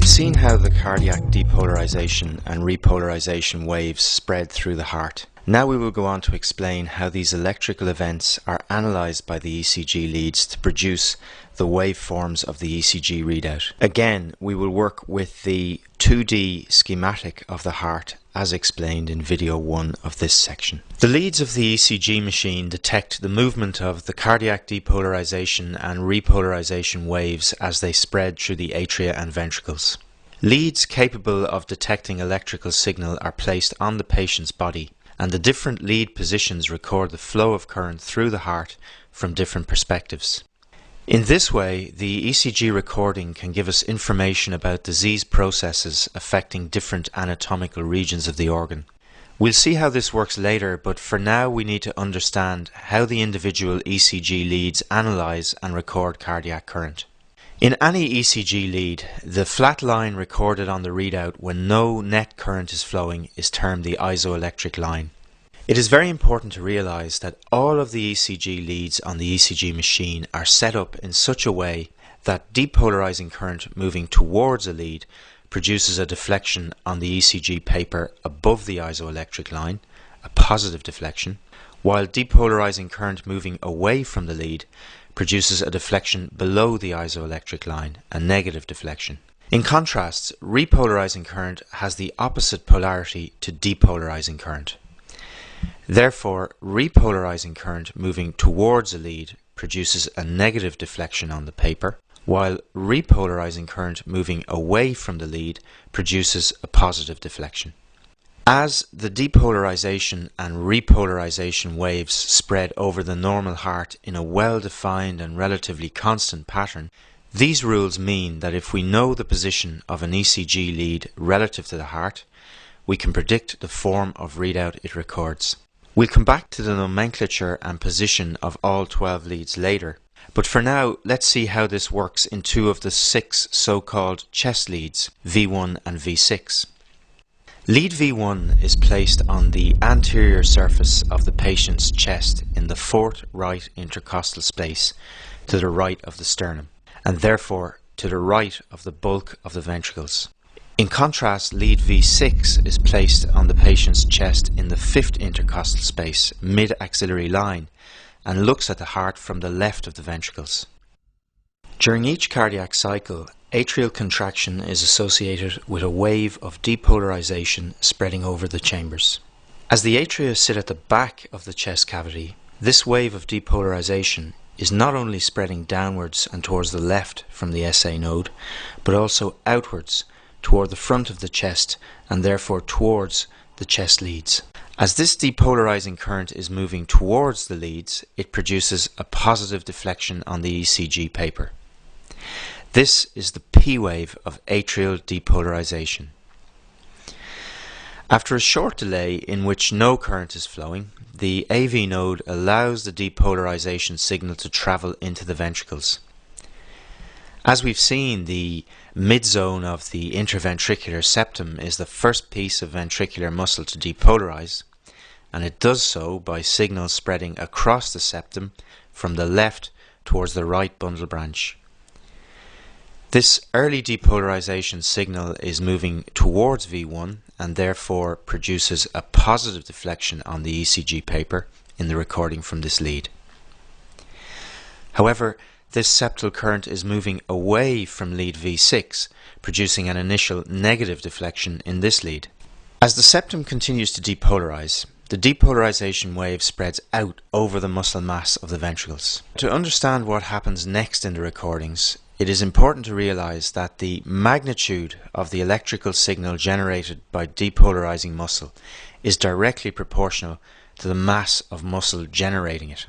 We've seen how the cardiac depolarization and repolarization waves spread through the heart. Now we will go on to explain how these electrical events are analysed by the ECG leads to produce the waveforms of the ECG readout. Again, we will work with the 2D schematic of the heart as explained in video 1 of this section. The leads of the ECG machine detect the movement of the cardiac depolarization and repolarization waves as they spread through the atria and ventricles. Leads capable of detecting electrical signal are placed on the patient's body, and the different lead positions record the flow of current through the heart from different perspectives. In this way, the ECG recording can give us information about disease processes affecting different anatomical regions of the organ. We'll see how this works later, but for now we need to understand how the individual ECG leads analyse and record cardiac current. In any ECG lead, the flat line recorded on the readout when no net current is flowing is termed the isoelectric line. It is very important to realise that all of the ECG leads on the ECG machine are set up in such a way that depolarising current moving towards a lead produces a deflection on the ECG paper above the isoelectric line, a positive deflection, while depolarising current moving away from the lead produces a deflection below the isoelectric line, a negative deflection. In contrast, repolarising current has the opposite polarity to depolarising current. Therefore, repolarizing current moving towards a lead produces a negative deflection on the paper, while repolarizing current moving away from the lead produces a positive deflection. As the depolarization and repolarization waves spread over the normal heart in a well-defined and relatively constant pattern, these rules mean that if we know the position of an ECG lead relative to the heart, we can predict the form of readout it records. We'll come back to the nomenclature and position of all 12 leads later, but for now let's see how this works in two of the 6 so-called chest leads, V1 and V6. Lead V1 is placed on the anterior surface of the patient's chest in the 4th right intercostal space to the right of the sternum, and therefore to the right of the bulk of the ventricles. In contrast, lead V6 is placed on the patient's chest in the 5th intercostal space, mid-axillary line, and looks at the heart from the left of the ventricles. During each cardiac cycle, atrial contraction is associated with a wave of depolarization spreading over the chambers. As the atria sit at the back of the chest cavity, this wave of depolarization is not only spreading downwards and towards the left from the SA node, but also outwards toward the front of the chest and therefore towards the chest leads. As this depolarizing current is moving towards the leads, it produces a positive deflection on the ECG paper. This is the P wave of atrial depolarization. After a short delay in which no current is flowing, the AV node allows the depolarization signal to travel into the ventricles. As we've seen, the mid-zone of the interventricular septum is the first piece of ventricular muscle to depolarize, and it does so by signals spreading across the septum from the left towards the right bundle branch. This early depolarization signal is moving towards V1 and therefore produces a positive deflection on the ECG paper in the recording from this lead. However, this septal current is moving away from lead V6, producing an initial negative deflection in this lead. As the septum continues to depolarize, the depolarization wave spreads out over the muscle mass of the ventricles. To understand what happens next in the recordings, it is important to realize that the magnitude of the electrical signal generated by depolarizing muscle is directly proportional to the mass of muscle generating it.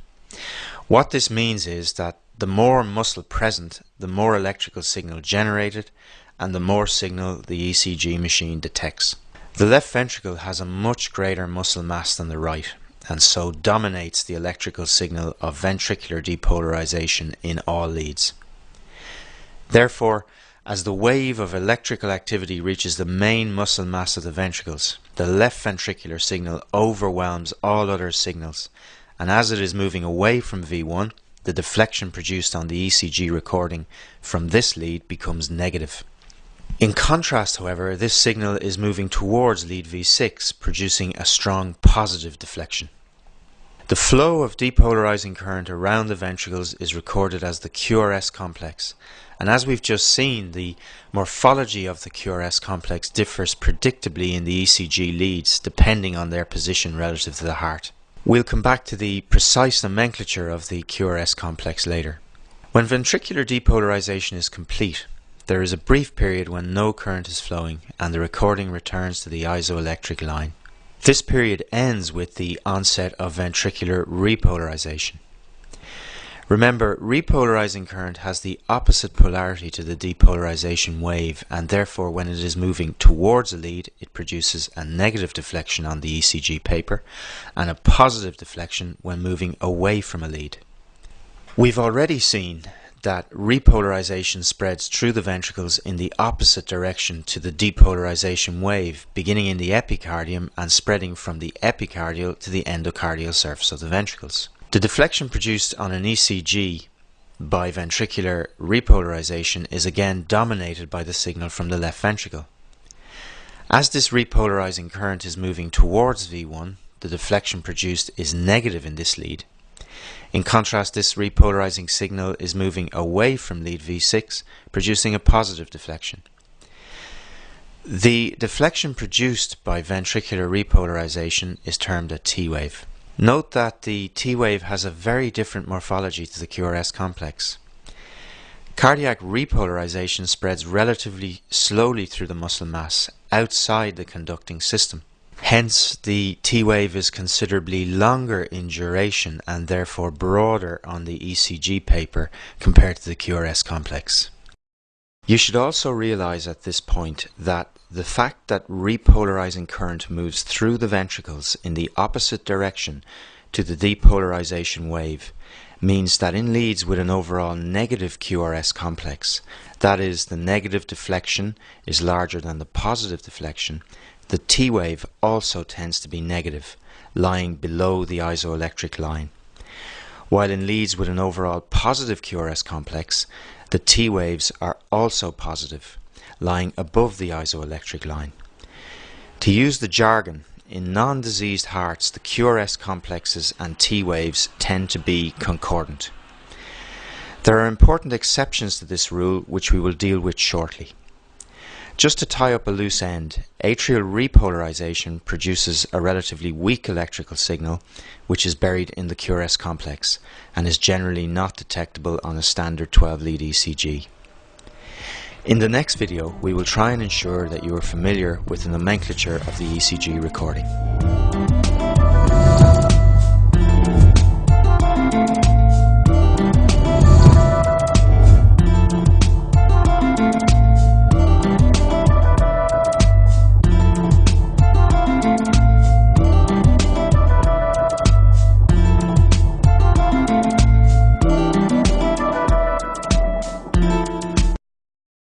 What this means is that the more muscle present, the more electrical signal generated, and the more signal the ECG machine detects. The left ventricle has a much greater muscle mass than the right, and so dominates the electrical signal of ventricular depolarization in all leads. Therefore, as the wave of electrical activity reaches the main muscle mass of the ventricles, the left ventricular signal overwhelms all other signals, and as it is moving away from V1, the deflection produced on the ECG recording from this lead becomes negative. In contrast, however, this signal is moving towards lead V6, producing a strong positive deflection. The flow of depolarizing current around the ventricles is recorded as the QRS complex, and as we've just seen, the morphology of the QRS complex differs predictably in the ECG leads depending on their position relative to the heart. We'll come back to the precise nomenclature of the QRS complex later. When ventricular depolarization is complete, there is a brief period when no current is flowing and the recording returns to the isoelectric line. This period ends with the onset of ventricular repolarization. Remember, repolarizing current has the opposite polarity to the depolarization wave, and therefore when it is moving towards a lead, it produces a negative deflection on the ECG paper and a positive deflection when moving away from a lead. We've already seen that repolarization spreads through the ventricles in the opposite direction to the depolarization wave, beginning in the epicardium and spreading from the epicardial to the endocardial surface of the ventricles. The deflection produced on an ECG by ventricular repolarization is again dominated by the signal from the left ventricle. As this repolarizing current is moving towards V1, the deflection produced is negative in this lead. In contrast, this repolarizing signal is moving away from lead V6, producing a positive deflection. The deflection produced by ventricular repolarization is termed a T wave. Note that the T wave has a very different morphology to the QRS complex. Cardiac repolarization spreads relatively slowly through the muscle mass outside the conducting system. Hence, the T wave is considerably longer in duration and therefore broader on the ECG paper compared to the QRS complex. You should also realize at this point that the fact that repolarizing current moves through the ventricles in the opposite direction to the depolarization wave means that in leads with an overall negative QRS complex, that is, the negative deflection is larger than the positive deflection, the T wave also tends to be negative, lying below the isoelectric line. While in leads with an overall positive QRS complex, the T waves are also positive, lying above the isoelectric line. To use the jargon, in non-diseased hearts, the QRS complexes and T waves tend to be concordant. There are important exceptions to this rule which we will deal with shortly. Just to tie up a loose end, atrial repolarization produces a relatively weak electrical signal which is buried in the QRS complex and is generally not detectable on a standard 12-lead ECG. In the next video, we will try and ensure that you are familiar with the nomenclature of the ECG recording.